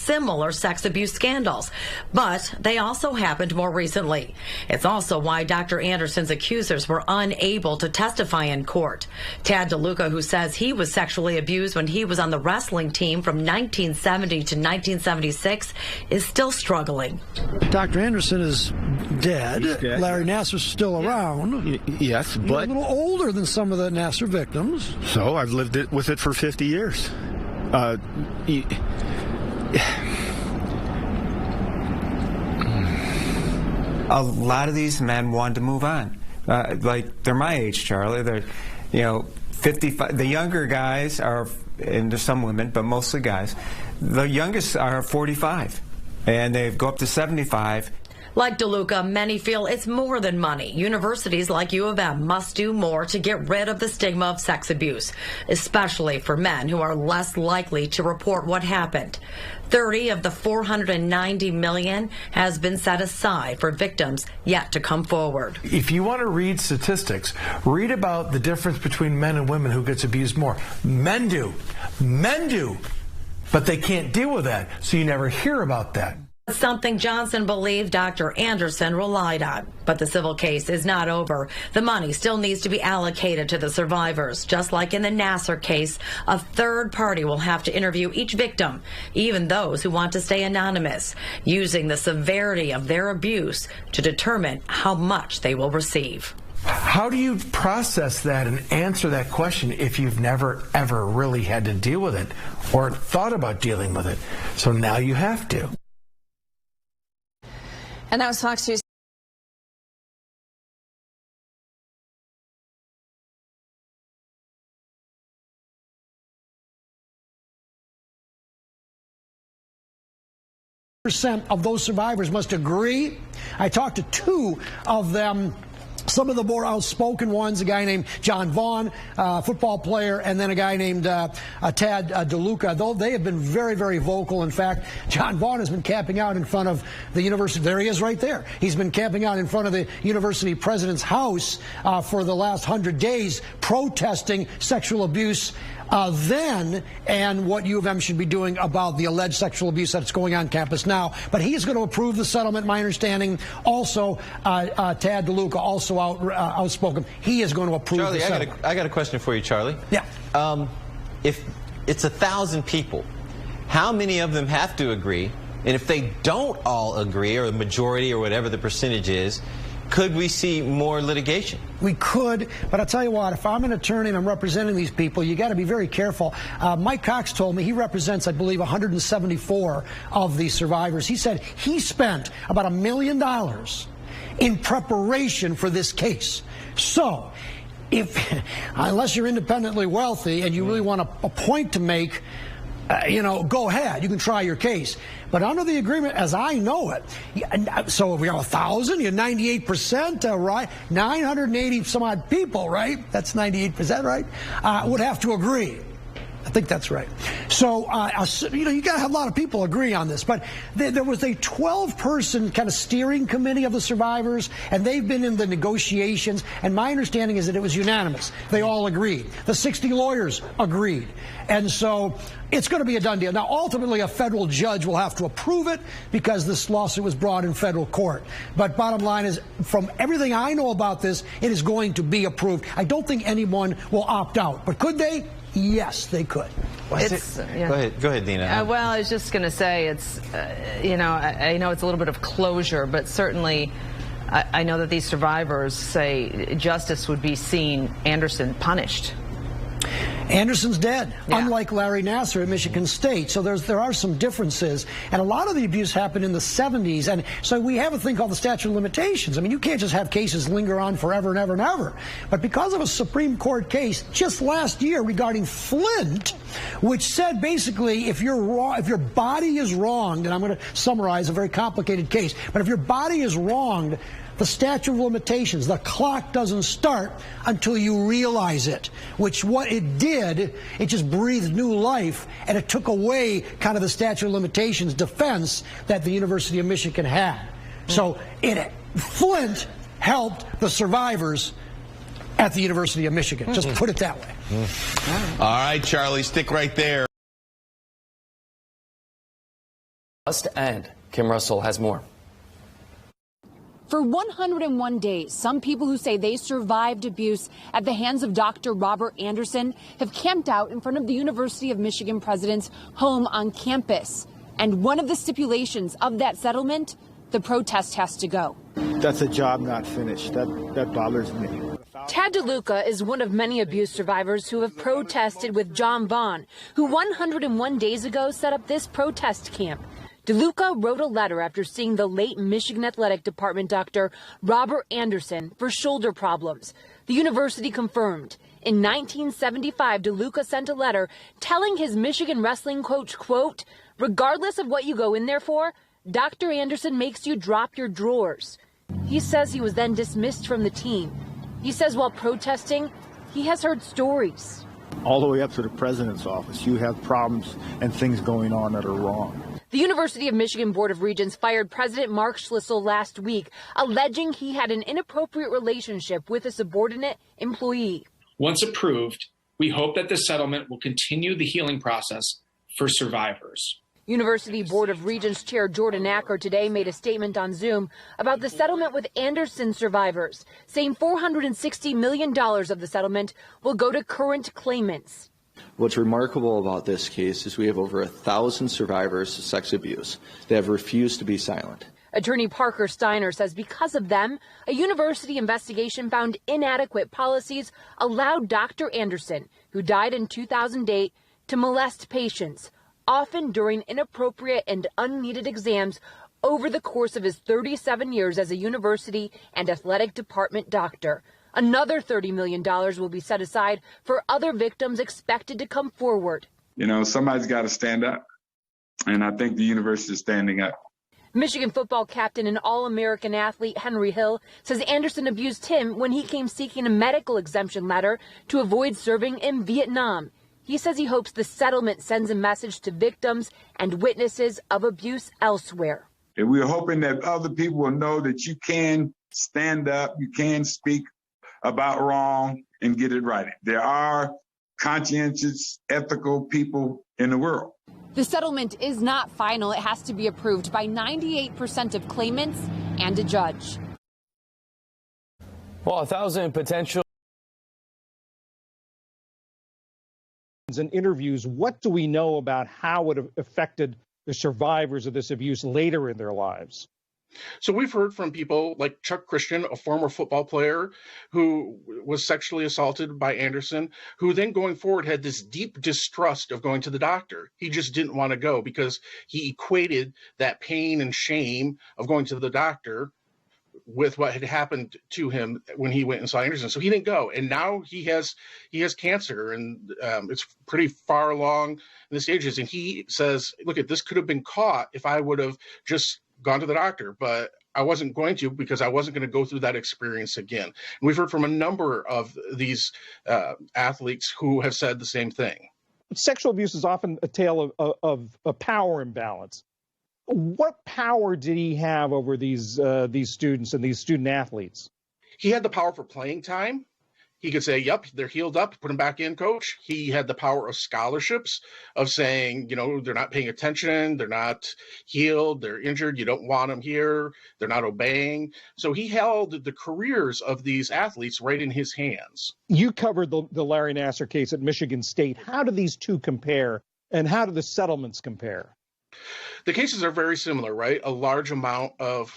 similar sex abuse scandals, but they also happened more recently. It's also why Dr. Anderson's accusers were unable to testify in court. Tad DeLuca, who says he was sexually abused when he was on the wrestling team from 1970 to 1976, is still struggling. Dr. Anderson is dead. Larry Nassar's still around. Yes, but a little older than some of the Nassar victims. So I've lived with it for 50 years. A lot of these men wanted to move on. Like, they're my age, Charlie. They're, 55. The younger guys are, and there's some women, but mostly guys. The youngest are 45, and they go up to 75. Like DeLuca, many feel it's more than money. Universities like U of M must do more to get rid of the stigma of sex abuse, especially for men who are less likely to report what happened. 30 of the $490 million has been set aside for victims yet to come forward. If you want to read statistics, read about the difference between men and women who gets abused more. Men do. Men do. But they can't deal with that, so you never hear about that. Something Johnson believed Dr. Anderson relied on. But the civil case is not over. The money still needs to be allocated to the survivors. Just like in the Nassar case, a third party will have to interview each victim, even those who want to stay anonymous, using the severity of their abuse to determine how much they will receive. How do you process that and answer that question if you've never, ever really had to deal with it or thought about dealing with it? So now you have to. And that was Fox News. % of those survivors must agree. I talked to 2 of them. Some of the more outspoken ones, a guy named John Vaughn, football player, and then a guy named Tad DeLuca. Though they have been very, very vocal. In fact, John Vaughn has been camping out in front of the university. There he is right there. He's been camping out in front of the university president's house for the last 100 days, protesting sexual abuse then and what U of M should be doing about the alleged sexual abuse that's going on campus now. But he's going to approve the settlement, my understanding. Also, Tad DeLuca, also outspoken. He is going to approve the settlement. Charlie, I got a question for you, Charlie. Yeah. If it's 1,000 people, how many of them have to agree? And if they don't all agree, or the majority, or whatever the percentage is, could we see more litigation? We could, but I'll tell you what, if I'm an attorney and I'm representing these people, you got to be very careful. Mike Cox told me he represents, I believe, 174 of these survivors. He said he spent about $1 million in preparation for this case. So, unless you're independently wealthy and you really want a point to make, go ahead. You can try your case. But under the agreement, as I know it, so if we have 1,000, you're 98%, right? 980 some odd people, right? That's 98%, right? Would have to agree. I think that's right. So, you got to have a lot of people agree on this. But there was a 12-person kind of steering committee of the survivors, and they've been in the negotiations. And my understanding is that it was unanimous. They all agreed. The 60 lawyers agreed. And so it's going to be a done deal. Now, ultimately, a federal judge will have to approve it because this lawsuit was brought in federal court. But bottom line is, from everything I know about this, it is going to be approved. I don't think anyone will opt out. But could they? Yes, they could. Go ahead, Dina. Well, I was just going to say, it's, I know it's a little bit of closure, but certainly I know that these survivors say justice would be seeing Anderson punished. Anderson's dead, unlike Larry Nassar at Michigan State. So there are some differences. And a lot of the abuse happened in the 70s. And so we have a thing called the statute of limitations. I mean, you can't just have cases linger on forever and ever and ever. But because of a Supreme Court case just last year regarding Flint, which said basically if you're wrong, if your body is wronged, and I'm going to summarize a very complicated case, but if your body is wronged, the statute of limitations, the clock doesn't start until you realize it, which what it did, it just breathed new life, and it took away kind of the statute of limitations defense that the University of Michigan had. So Flint helped the survivors at the University of Michigan. Just put it that way. All right, Charlie, stick right there. And Kim Russell has more. For 101 days, some people who say they survived abuse at the hands of Dr. Robert Anderson have camped out in front of the University of Michigan president's home on campus. And one of the stipulations of that settlement, the protest has to go. That's a job not finished. That bothers me. Tad DeLuca is one of many abuse survivors who have protested with John Vaughn, who 101 days ago set up this protest camp. DeLuca wrote a letter after seeing the late Michigan Athletic Department doctor Robert Anderson for shoulder problems. The university confirmed. In 1975, DeLuca sent a letter telling his Michigan wrestling coach, quote, "Regardless of what you go in there for, Dr. Anderson makes you drop your drawers." He says he was then dismissed from the team. He says while protesting, he has heard stories. All the way up to the president's office, you have problems and things going on that are wrong. The University of Michigan Board of Regents fired President Mark Schlissel last week, alleging he had an inappropriate relationship with a subordinate employee. Once approved, we hope that the settlement will continue the healing process for survivors. University Board of Regents Chair Jordan Acker today made a statement on Zoom about the settlement with Anderson survivors, saying $460 million of the settlement will go to current claimants. What's remarkable about this case is we have over 1,000 survivors of sex abuse that have refused to be silent. Attorney Parker Steiner says because of them, a university investigation found inadequate policies allowed Dr. Anderson, who died in 2008, to molest patients, often during inappropriate and unneeded exams over the course of his 37 years as a university and athletic department doctor. Another $30 million will be set aside for other victims expected to come forward. You know, somebody's got to stand up, and I think the university is standing up. Michigan football captain and All-American athlete Henry Hill says Anderson abused him when he came seeking a medical exemption letter to avoid serving in Vietnam. He says he hopes the settlement sends a message to victims and witnesses of abuse elsewhere. And we're hoping that other people will know that you can stand up, you can speak about wrong and get it right. There are conscientious, ethical people in the world. The settlement is not final. It has to be approved by 98% of claimants and a judge. Well, 1,000 potential. And interviews, what do we know about how it affected the survivors of this abuse later in their lives? So we've heard from people like Chuck Christian, a former football player who was sexually assaulted by Anderson, who then going forward had this deep distrust of going to the doctor. He just didn't want to go because he equated that pain and shame of going to the doctor with what had happened to him when he went and saw Anderson. So he didn't go. And now he has cancer, and it's pretty far along in the stages. And he says, look, this could have been caught if I would have just gone to the doctor, but I wasn't going to because I wasn't going to go through that experience again. And we've heard from a number of these athletes who have said the same thing. Sexual abuse is often a tale of a power imbalance. What power did he have over these students and these student athletes? He had the power for playing time. He could say, yep, they're healed up, put them back in, coach. He had the power of scholarships, of saying, you know, they're not paying attention, they're not healed, they're injured, you don't want them here, they're not obeying. So he held the careers of these athletes right in his hands. You covered the Larry Nassar case at Michigan State. How do these two compare, and how do the settlements compare? The cases are very similar, right? A large amount of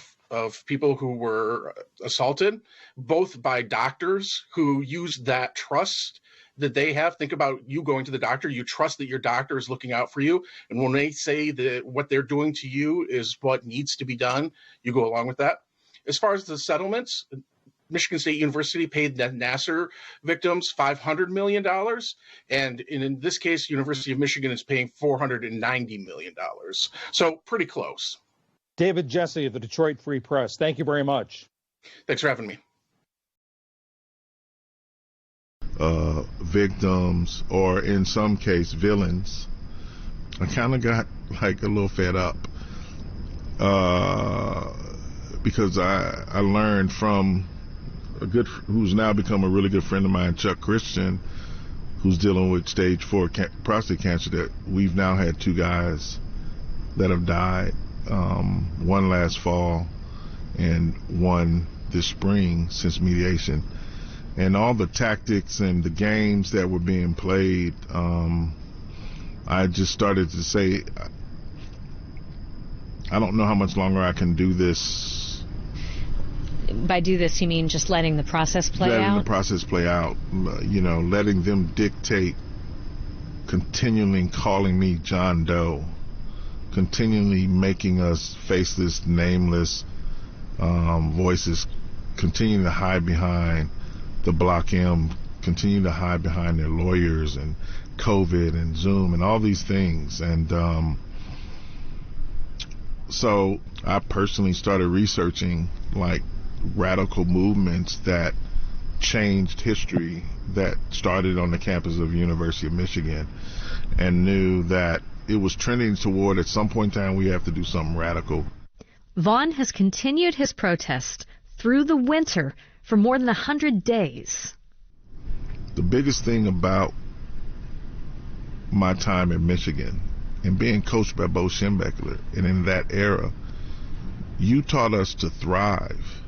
people who were assaulted, both by doctors who used that trust that they have. Think about you going to the doctor. You trust that your doctor is looking out for you. And when they say that what they're doing to you is what needs to be done, you go along with that. As far as the settlements, Michigan State University paid the Nassar victims $500 million. And in this case, University of Michigan is paying $490 million. So pretty close. David Jesse of the Detroit Free Press, thank you very much. Thanks for having me. Victims, or in some case villains, I kind of got like a little fed up because I learned from who's now become a really good friend of mine, Chuck Christian, who's dealing with stage 4 prostate cancer, that we've now had 2 guys that have died one last fall and one this spring since mediation. And all the tactics and the games that were being played, I just started to say, I don't know how much longer I can do this. By do this, you mean just letting the process play out? Letting the process play out, letting them dictate, continually calling me John Doe, continually making us faceless, nameless voices, continuing to hide behind the Block M, continue to hide behind their lawyers and COVID and Zoom and all these things. And so I personally started researching like radical movements that changed history that started on the campus of University of Michigan, and knew that it was trending toward at some point in time we have to do something radical. Vaughn has continued his protest through the winter for more than 100 days. The biggest thing about my time in Michigan and being coached by Bo Schembechler, and in that era, you taught us to thrive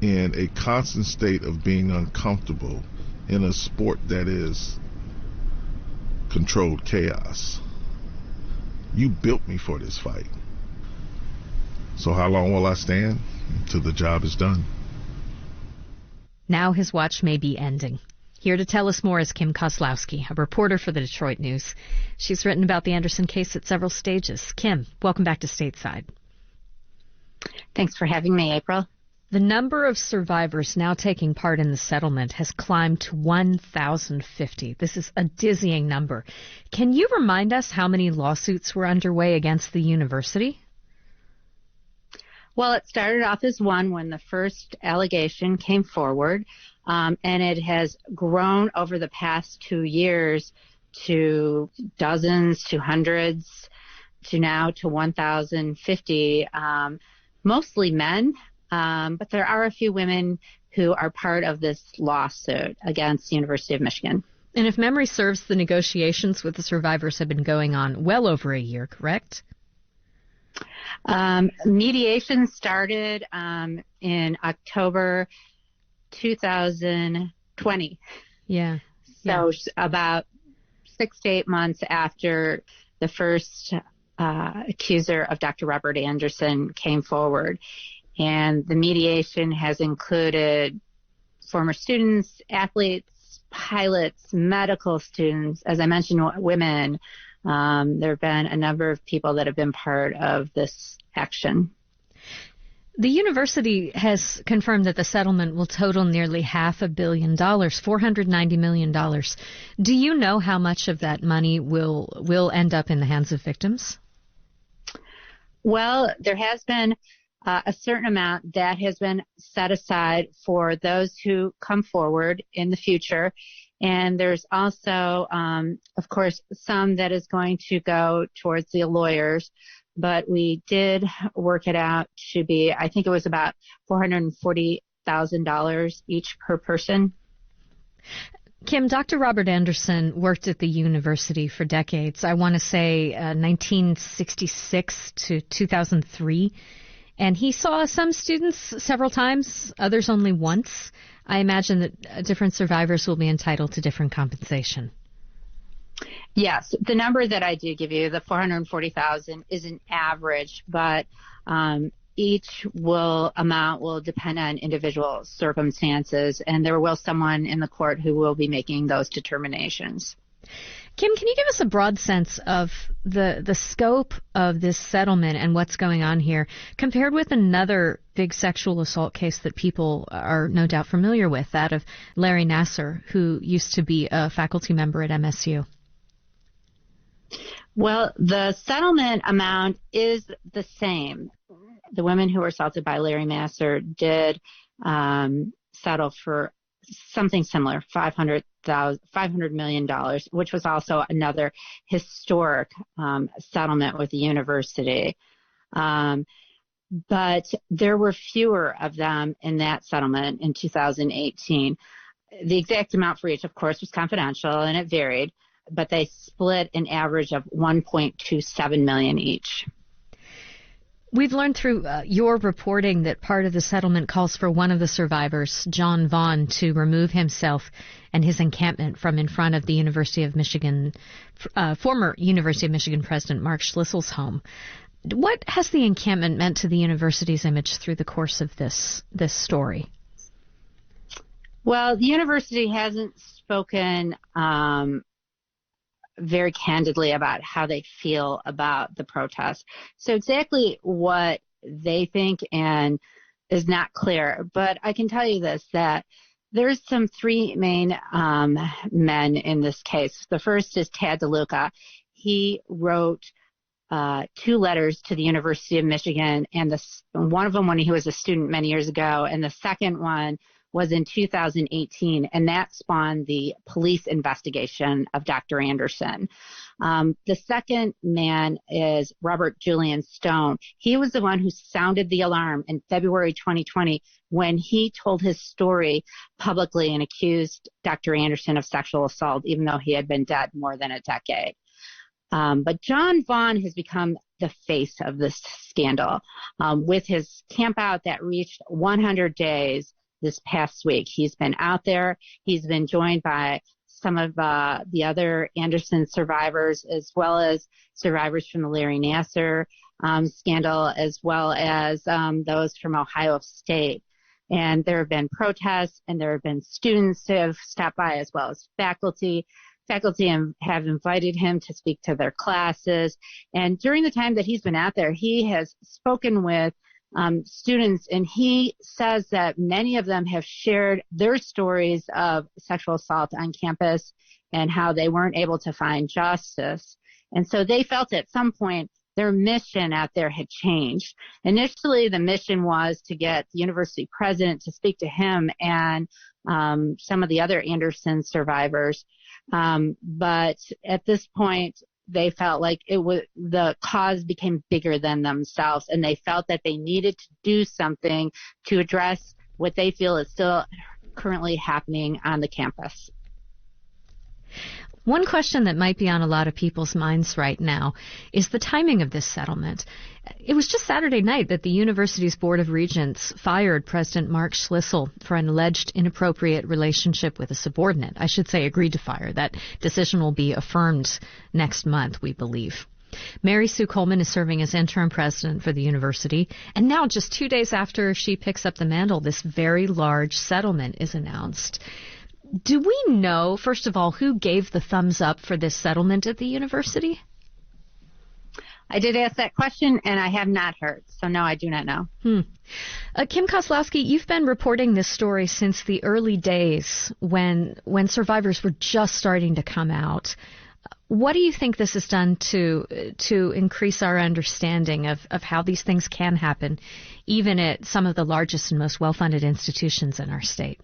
in a constant state of being uncomfortable in a sport that is controlled chaos. You built me for this fight. So how long will I stand? Until the job is done. Now his watch may be ending. Here to tell us more is Kim Kozlowski, a reporter for the Detroit News. She's written about the Anderson case at several stages. Kim, welcome back to Stateside. Thanks for having me, April. The number of survivors now taking part in the settlement has climbed to 1,050. This is a dizzying number. Can you remind us how many lawsuits were underway against the university? Well, it started off as one when the first allegation came forward, and it has grown over the past 2 years to dozens, to hundreds, to now to 1,050, mostly men, but there are a few women who are part of this lawsuit against the University of Michigan. And if memory serves, the negotiations with the survivors have been going on well over a year, correct? Mediation started in October 2020. Yeah. So about 6 to 8 months after the first accuser of Dr. Robert Anderson came forward. And the mediation has included former students, athletes, pilots, medical students, as I mentioned, women. There have been a number of people that have been part of this action. The university has confirmed that the settlement will total nearly $500 million, $490 million. Do you know how much of that money will end up in the hands of victims? Well, there has been a certain amount that has been set aside for those who come forward in the future. And there's also, of course, some that is going to go towards the lawyers. But we did work it out to be, I think it was about $440,000 each per person. Kim, Dr. Robert Anderson worked at the university for decades. I want to say 1966 to 2003. And he saw some students several times, others only once. I imagine that different survivors will be entitled to different compensation. Yes, the number that I do give you, the $440,000, is an average, but each amount will depend on individual circumstances, and there will someone in the court who will be making those determinations. Kim, can you give us a broad sense of the scope of this settlement and what's going on here compared with another big sexual assault case that people are no doubt familiar with, that of Larry Nassar, who used to be a faculty member at MSU? Well, the settlement amount is the same. The women who were assaulted by Larry Nassar did settle for something similar, $500 million, which was also another historic settlement with the university. But there were fewer of them in that settlement in 2018. The exact amount for each, of course, was confidential, and it varied. but they split an average of $1.27 million each. We've learned through your reporting that part of the settlement calls for one of the survivors, John Vaughn, to remove himself and his encampment from in front of the University of Michigan, former University of Michigan President Mark Schlissel's home. What has the encampment meant to the university's image through the course of this story? Well, the university hasn't spoken very candidly about how they feel about the protest. So exactly what they think and is not clear. But I can tell you this, that there's some three main men in this case. The first is Tad DeLuca. He wrote 2 letters to the University of Michigan, and one of them when he was a student many years ago, and the second one was in 2018, and that spawned the police investigation of Dr. Anderson. The second man is Robert Julian Stone. He was the one who sounded the alarm in February 2020 when he told his story publicly and accused Dr. Anderson of sexual assault, even though he had been dead more than a decade. But John Vaughn has become the face of this scandal with his campout that reached 100 days this past week. He's been out there. He's been joined by some of the other Anderson survivors, as well as survivors from the Larry Nassar scandal, as well as those from Ohio State. And there have been protests, and there have been students who have stopped by, as well as faculty. Faculty have invited him to speak to their classes. And during the time that he's been out there, he has spoken with students, and he says that many of them have shared their stories of sexual assault on campus and how they weren't able to find justice. And so they felt at some point their mission out there had changed. Initially, the mission was to get the university president to speak to him and some of the other Anderson survivors. But at this point, they felt like the cause became bigger than themselves, and they felt that they needed to do something to address what they feel is still currently happening on the campus. One question that might be on a lot of people's minds right now is the timing of this settlement. It was just Saturday night that the university's Board of Regents fired President Mark Schlissel for an alleged inappropriate relationship with a subordinate. I should say agreed to fire. That decision will be affirmed next month, we believe. Mary Sue Coleman is serving as interim president for the university, and now just 2 days after she picks up the mantle, this very large settlement is announced. Do we know, first of all, who gave the thumbs up for this settlement at the university? I did ask that question, and I have not heard. So, no, I do not know. Kim Kozlowski, you've been reporting this story since the early days when survivors were just starting to come out. What do you think this has done to increase our understanding of how these things can happen, even at some of the largest and most well-funded institutions in our state?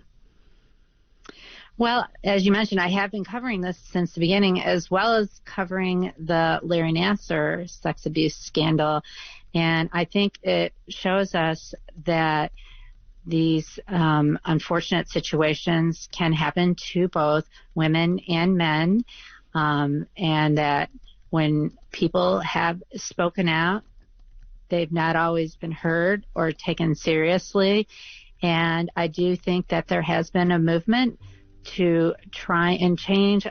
Well, as you mentioned, I have been covering this since the beginning, as well as covering the Larry Nassar sex abuse scandal. And I think it shows us that these unfortunate situations can happen to both women and men, and that when people have spoken out, they've not always been heard or taken seriously. And I do think that there has been a movement to try and change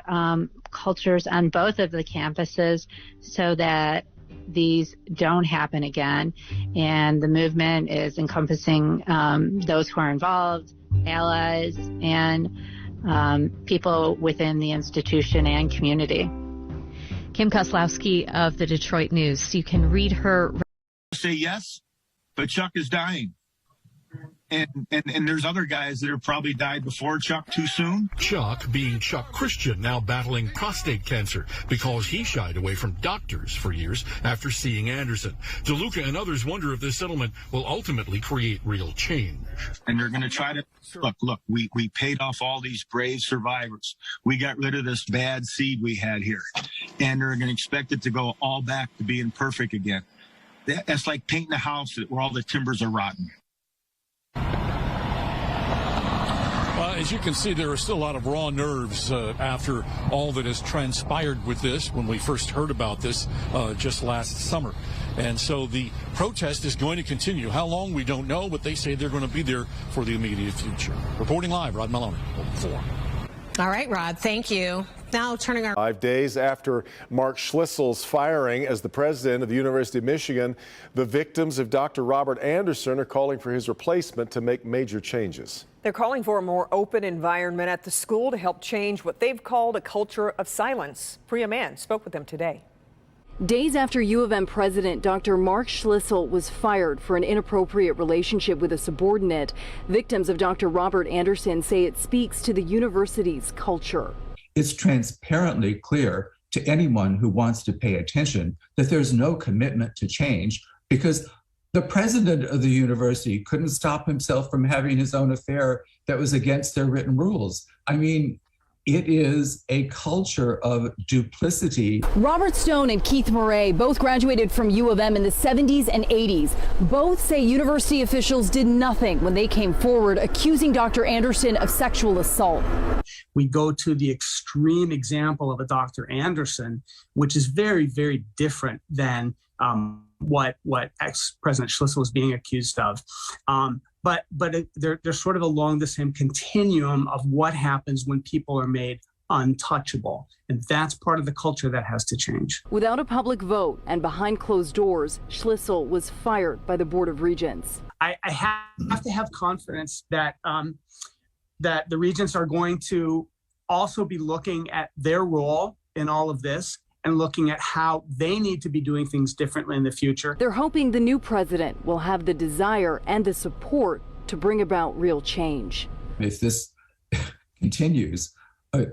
cultures on both of the campuses so that these don't happen again. And the movement is encompassing those who are involved, allies, and people within the institution and community. Kim Kozlowski of the Detroit News. You can read her. Say yes, but Chuck is dying. And there's other guys that have probably died before Chuck too soon. Chuck being Chuck Christian, now battling prostate cancer because he shied away from doctors for years after seeing Anderson. DeLuca and others wonder if this settlement will ultimately create real change. And they're going to try to, look, we paid off all these brave survivors. We got rid of this bad seed we had here. And they're going to expect it to go all back to being perfect again. That's like painting a house where all the timbers are rotten. As you can see, there are still a lot of raw nerves after all that has transpired with this when we first heard about this just last summer. And so the protest is going to continue. How long, we don't know, but they say they're going to be there for the immediate future. Reporting live, Rod Maloney, Local 4. All right, Rod, thank you. Now turning our 5 days after Mark Schlissel's firing as the president of the University of Michigan, the victims of Dr. Robert Anderson are calling for his replacement to make major changes. They're calling for a more open environment at the school to help change what they've called a culture of silence. Priya Mann spoke with them today. Days after U of M president Dr. Mark Schlissel was fired for an inappropriate relationship with a subordinate, victims of Dr. Robert Anderson say it speaks to the university's culture. It's transparently clear to anyone who wants to pay attention that there's no commitment to change, because the president of the university couldn't stop himself from having his own affair that was against their written rules. I mean, it is a culture of duplicity. Robert Stone and Keith Murray both graduated from U of M in the 70s and 80s. Both say university officials did nothing when they came forward accusing Dr. Anderson of sexual assault. We go to the extreme example of a Dr. Anderson, which is very, very different than what ex-President Schlissel was being accused of. But they're sort of along the same continuum of what happens when people are made untouchable. And that's part of the culture that has to change. Without a public vote and behind closed doors, Schlissel was fired by the Board of Regents. I have to have confidence that that the regents are going to also be looking at their role in all of this and looking at how they need to be doing things differently in the future. They're hoping the new president will have the desire and the support to bring about real change. If this continues, a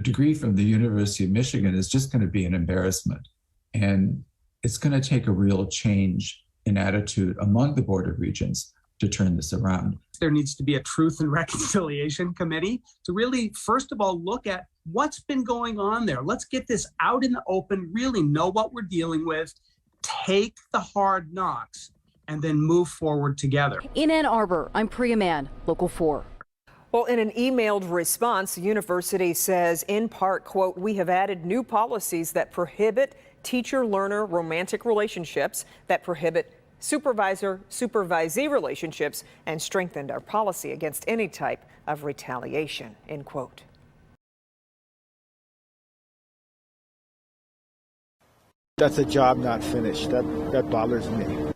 degree from the University of Michigan is just going to be an embarrassment. And it's going to take a real change in attitude among the Board of Regents to turn this around. There needs to be a Truth and Reconciliation Committee to really, first of all, look at what's been going on there. Let's get this out in the open, really know what we're dealing with, take the hard knocks, and then move forward together. In Ann Arbor, I'm Priya Mann, Local 4. Well, in an emailed response, the university says, in part, quote, "We have added new policies that prohibit teacher-learner romantic relationships, that prohibit supervisor-supervisee relationships, and strengthened our policy against any type of retaliation," end quote. That's a job not finished. That bothers me.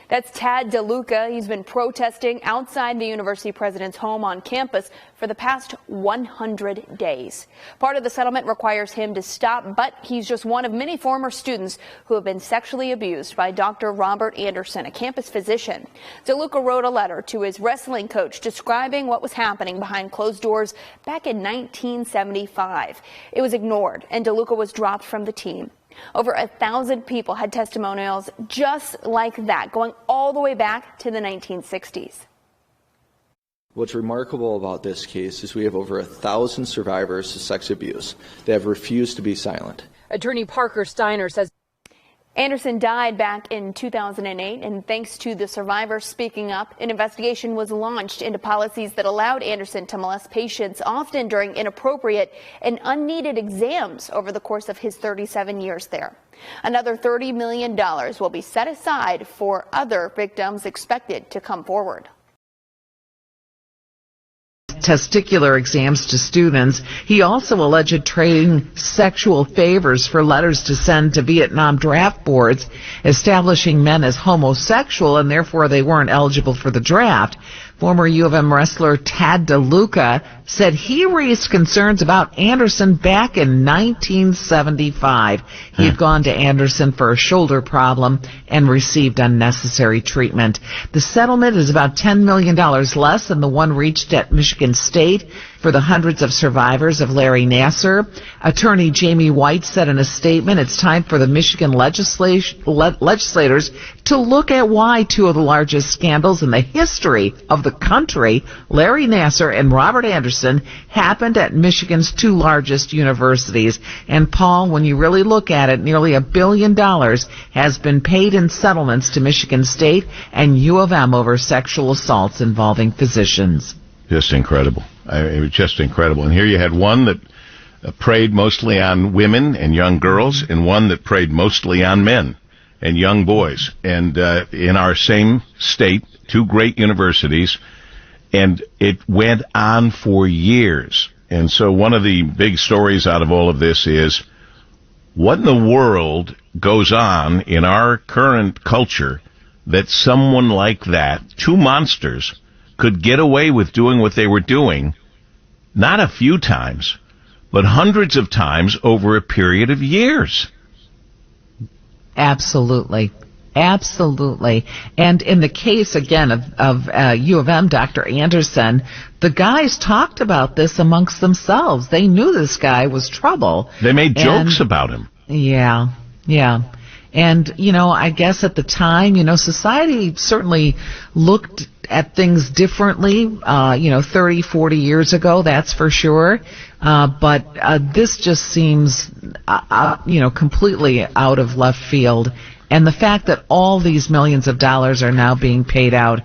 That's Tad DeLuca. He's been protesting outside the university president's home on campus for the past 100 days. Part of the settlement requires him to stop, but he's just one of many former students who have been sexually abused by Dr. Robert Anderson, a campus physician. DeLuca wrote a letter to his wrestling coach describing what was happening behind closed doors back in 1975. It was ignored, and DeLuca was dropped from the team. Over 1,000 people had testimonials just like that, going all the way back to the 1960s. What's remarkable about this case is we have over 1,000 survivors of sex abuse that have refused to be silent. Attorney Parker Steiner says Anderson died back in 2008, and thanks to the survivors speaking up, an investigation was launched into policies that allowed Anderson to molest patients, often during inappropriate and unneeded exams over the course of his 37 years there. Another $30 million will be set aside for other victims expected to come forward. Testicular exams to students. He also alleged trading sexual favors for letters to send to Vietnam draft boards, establishing men as homosexual, and therefore they weren't eligible for the draft. Former U of M wrestler Tad DeLuca said he raised concerns about Anderson back in 1975. He had gone to Anderson for a shoulder problem and received unnecessary treatment. The settlement is about $10 million less than the one reached at Michigan State for the hundreds of survivors of Larry Nassar. Attorney Jamie White said in a statement, it's time for the Michigan legislators to look at why two of the largest scandals in the history of the country, Larry Nassar and Robert Anderson, happened at Michigan's two largest universities. And Paul, when you really look at it, nearly $1 billion has been paid in settlements to Michigan State and U of M over sexual assaults involving physicians. Just incredible. It was just incredible. And here you had one that preyed mostly on women and young girls, and one that preyed mostly on men and young boys. And in our same state, two great universities, and it went on for years. And so one of the big stories out of all of this is, what in the world goes on in our current culture that someone like that, two monsters, could get away with doing what they were doing, not a few times, but hundreds of times over a period of years? Absolutely. Absolutely. And in the case, again, of U of M, Dr. Anderson, the guys talked about this amongst themselves. They knew this guy was trouble. They made jokes about him. Yeah, yeah. And, you know, I guess at the time, you know, society certainly looked at things differently, 30, 40 years ago, that's for sure. But this just seems, completely out of left field. And the fact that all these millions of dollars are now being paid out,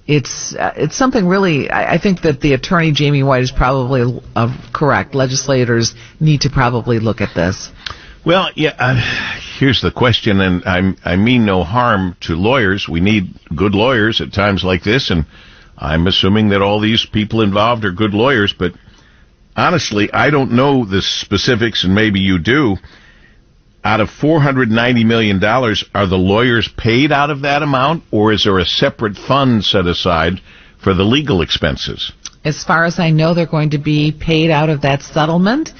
it's something really, I think that the attorney, Jamie White, is probably correct. Legislators need to probably look at this. Well, yeah, here's the question, and I mean no harm to lawyers. We need good lawyers at times like this, and I'm assuming that all these people involved are good lawyers, but honestly, I don't know the specifics, and maybe you do. Out of $490 million, are the lawyers paid out of that amount, or is there a separate fund set aside for the legal expenses? As far as I know, they're going to be paid out of that settlement,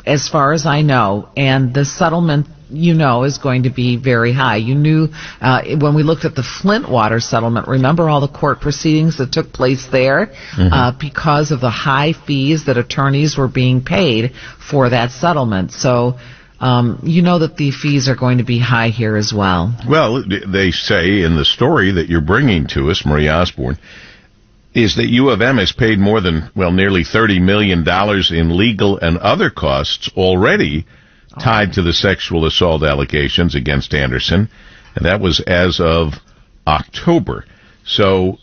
as far as I know. And the settlement, is going to be very high. You knew when we looked at the Flint water settlement, remember all the court proceedings that took place there because of the high fees that attorneys were being paid for that settlement. So that the fees are going to be high here as well. Well, they say in the story that you're bringing to us, Marie Osborne, is that U of M has paid more than, nearly $30 million in legal and other costs already tied to the sexual assault allegations against Anderson, and that was as of October. So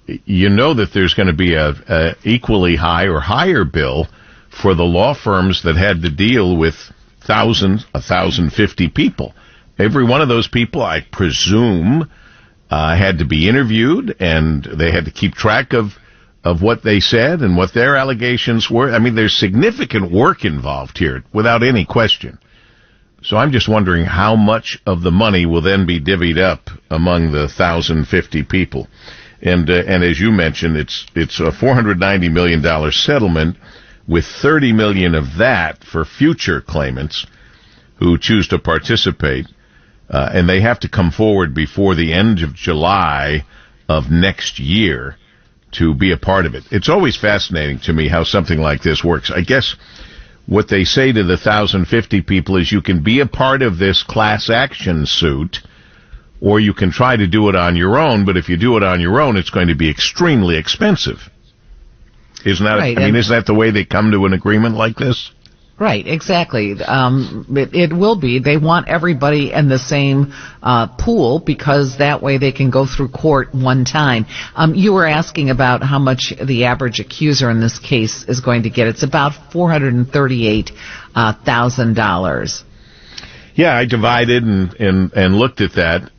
you know that there's going to be a equally high or higher bill for the law firms that had to deal with 1,050 people. Every one of those people, I presume, had to be interviewed, and they had to keep track of what they said and what their allegations were. I mean, there's significant work involved here, without any question. So I'm just wondering how much of the money will then be divvied up among the 1,050 people. And as you mentioned, it's a $490 million settlement, with $30 million of that for future claimants who choose to participate. And they have to come forward before the end of July of next year to be a part of it. It's always fascinating to me how something like this works. I guess what they say to the 1,050 people is you can be a part of this class action suit, or you can try to do it on your own, but if you do it on your own, it's going to be extremely expensive. Isn't that, right. Isn't that the way they come to an agreement like this? Right, exactly. It will be. They want everybody in the same pool, because that way they can go through court one time. You were asking about how much the average accuser in this case is going to get. It's about $438,000. Yeah, I divided and looked at that,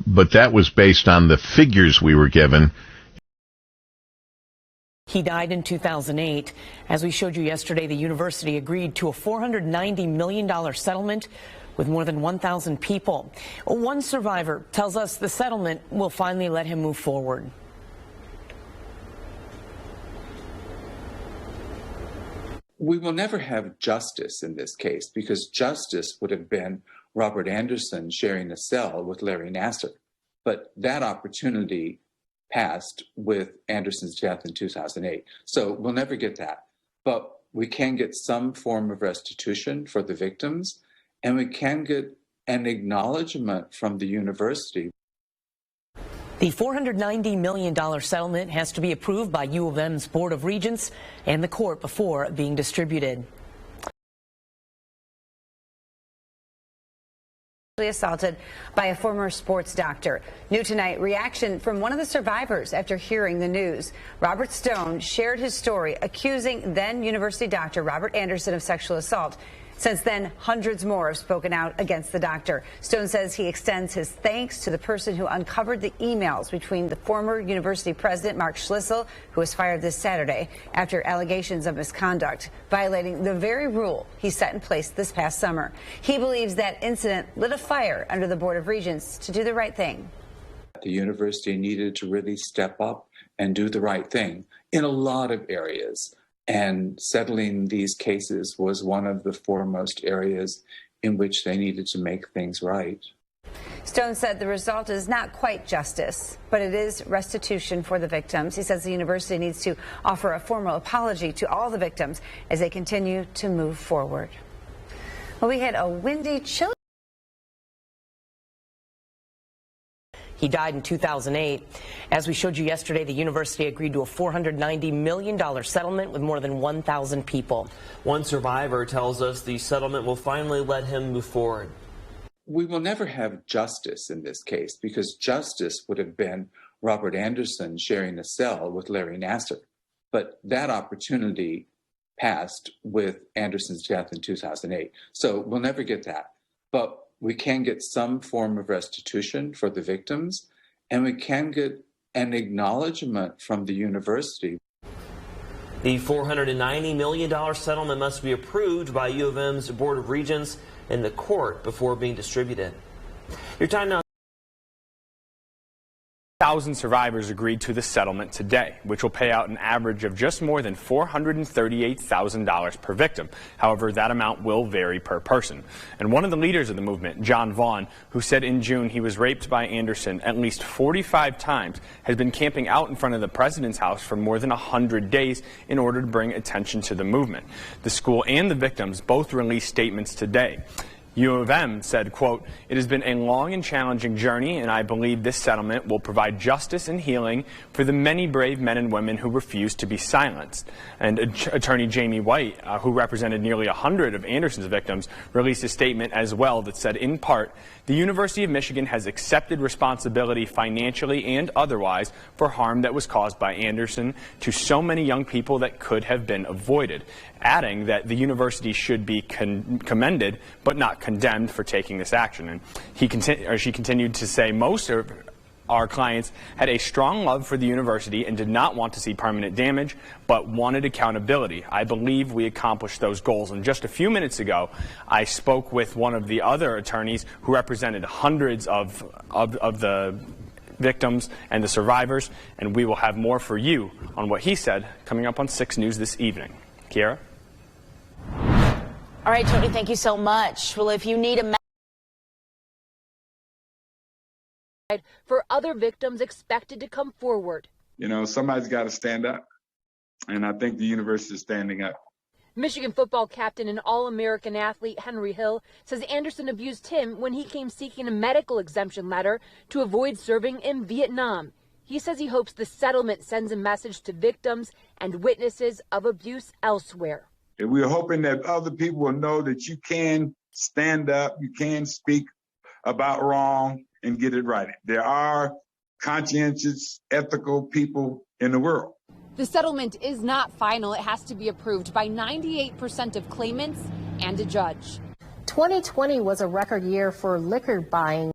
but that was based on the figures we were given. He died in 2008. As we showed you yesterday, the university agreed to a $490 million settlement with more than 1,000 people. One survivor tells us the settlement will finally let him move forward. We will never have justice in this case, because justice would have been Robert Anderson sharing a cell with Larry Nassar. But that opportunity passed with Anderson's death in 2008. So we'll never get that. But we can get some form of restitution for the victims, and we can get an acknowledgement from the university. The $490 million settlement has to be approved by U of M's Board of Regents and the court before being distributed. assaulted by a former sports doctor. New tonight, reaction from one of the survivors after hearing the news. Robert Stone shared his story, accusing then University doctor Robert Anderson of sexual assault. Since then, hundreds more have spoken out against the doctor. Stone says he extends his thanks to the person who uncovered the emails between the former university president, Mark Schlissel, who was fired this Saturday after allegations of misconduct, violating the very rule he set in place this past summer. He believes that incident lit a fire under the Board of Regents to do the right thing. The university needed to really step up and do the right thing in a lot of areas. And settling these cases was one of the foremost areas in which they needed to make things right. Stone said the result is not quite justice, but it is restitution for the victims. He says the university needs to offer a formal apology to all the victims as they continue to move forward. Well, we had a windy, chilly. He died in 2008. As we showed you yesterday, the university agreed to a $490 million settlement with more than 1,000 people. One survivor tells us the settlement will finally let him move forward. We will never have justice in this case because justice would have been Robert Anderson sharing a cell with Larry Nassar. But that opportunity passed with Anderson's death in 2008. So we'll never get that. But we can get some form of restitution for the victims, and we can get an acknowledgement from the university. The $490 million settlement must be approved by U of M's Board of Regents and the court before being distributed. Your time now. 1,000 survivors agreed to the settlement today, which will pay out an average of just more than $438,000 per victim. However, that amount will vary per person. And one of the leaders of the movement, John Vaughn, who said in June he was raped by Anderson at least 45 times, has been camping out in front of the president's house for more than 100 days in order to bring attention to the movement. The school and the victims both released statements today. U of M said, quote, "It has been a long and challenging journey, and I believe this settlement will provide justice and healing for the many brave men and women who refuse to be silenced." And attorney Jamie White, who represented nearly 100 of Anderson's victims, released a statement as well that said, in part, "The University of Michigan has accepted responsibility financially and otherwise for harm that was caused by Anderson to so many young people that could have been avoided," adding that the university should be commended but not condemned for taking this action. And she continued to say most of our clients had a strong love for the university and did not want to see permanent damage, but wanted accountability. I believe we accomplished those goals. And just a few minutes ago, I spoke with one of the other attorneys who represented hundreds of the victims and the survivors, and we will have more for you on what he said coming up on 6 News this evening. Kiara? All right, Tony, thank you so much. Well, if you need a for other victims expected to come forward. You know, somebody's got to stand up, and I think the university is standing up. Michigan football captain and All-American athlete Henry Hill says Anderson abused him when he came seeking a medical exemption letter to avoid serving in Vietnam. He says he hopes the settlement sends a message to victims and witnesses of abuse elsewhere. And we're hoping that other people will know that you can stand up, you can speak about wrong and get it right. There are conscientious, ethical people in the world. The settlement is not final. It has to be approved by 98% of claimants and a judge. 2020 was a record year for liquor buying.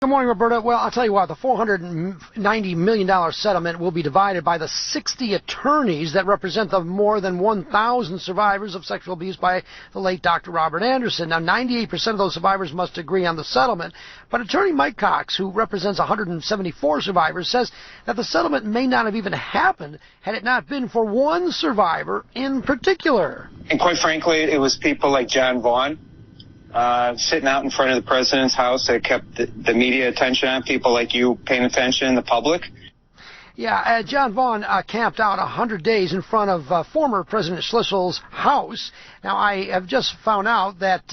Good morning, Roberta. Well, I'll tell you what, the $490 million settlement will be divided by the 60 attorneys that represent the more than 1,000 survivors of sexual abuse by the late Dr. Robert Anderson. Now, 98% of those survivors must agree on the settlement, but attorney Mike Cox, who represents 174 survivors, says that the settlement may not have even happened had it not been for one survivor in particular. And quite frankly, it was people like John Vaughn, sitting out in front of the president's house that kept the media attention on, people like you paying attention, the public. Yeah, John Vaughn camped out 100 days in front of former President Schlissel's house. Now, I have just found out that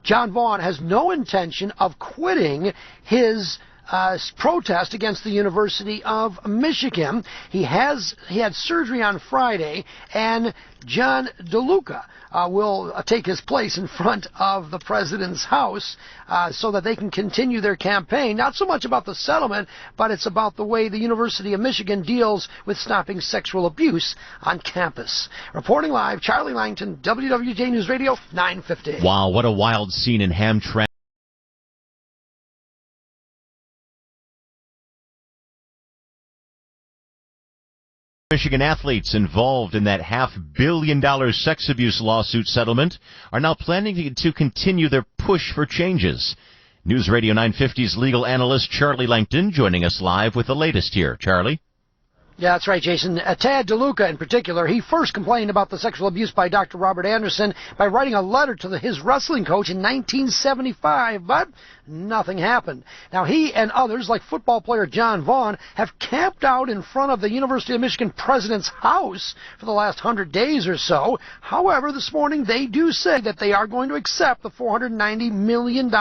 John Vaughn has no intention of quitting his protest against the University of Michigan. He had surgery on Friday, and John DeLuca will take his place in front of the president's house so that they can continue their campaign. Not so much about the settlement, but it's about the way the University of Michigan deals with stopping sexual abuse on campus. Reporting live, Charlie Langton, WWJ News Radio, 950. Wow, what a wild scene in Hamtramck. Michigan athletes involved in that $500 million sex abuse lawsuit settlement are now planning to continue their push for changes. News Radio 950's legal analyst Charlie Langton joining us live with the latest here. Charlie? Yeah, that's right, Jason. Tad DeLuca, in particular, he first complained about the sexual abuse by Dr. Robert Anderson by writing a letter to his wrestling coach in 1975, but nothing happened. Now, he and others, like football player John Vaughn, have camped out in front of the University of Michigan president's house for the last 100 days or so. However, this morning, they do say that they are going to accept the $490 million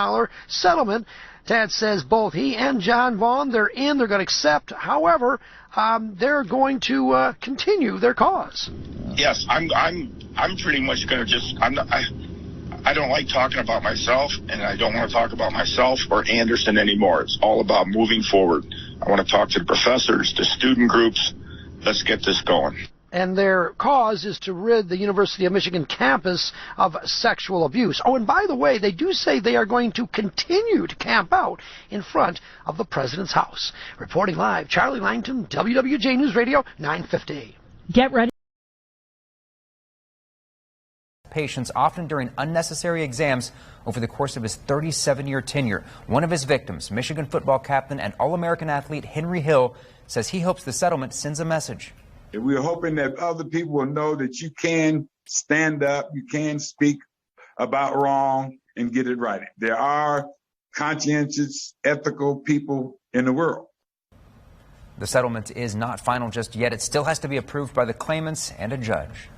settlement. Tad says both he and John Vaughn, they're going to accept. However, they're going to continue their cause. Yes, I'm pretty much going to just, I don't like talking about myself, and I don't want to talk about myself or Anderson anymore. It's all about moving forward. I want to talk to the professors, the student groups. Let's get this going. And their cause is to rid the University of Michigan campus of sexual abuse. Oh, and by the way, they do say they are going to continue to camp out in front of the president's house. Reporting live, Charlie Langton, WWJ News Radio, 950. Get ready. Patients, often during unnecessary exams over the course of his 37-year tenure. One of his victims, Michigan football captain and All-American athlete Henry Hill, says he hopes the settlement sends a message. We're hoping that other people will know that you can stand up, you can speak about wrong and get it right. There are conscientious, ethical people in the world. The settlement is not final just yet. It still has to be approved by the claimants and a judge.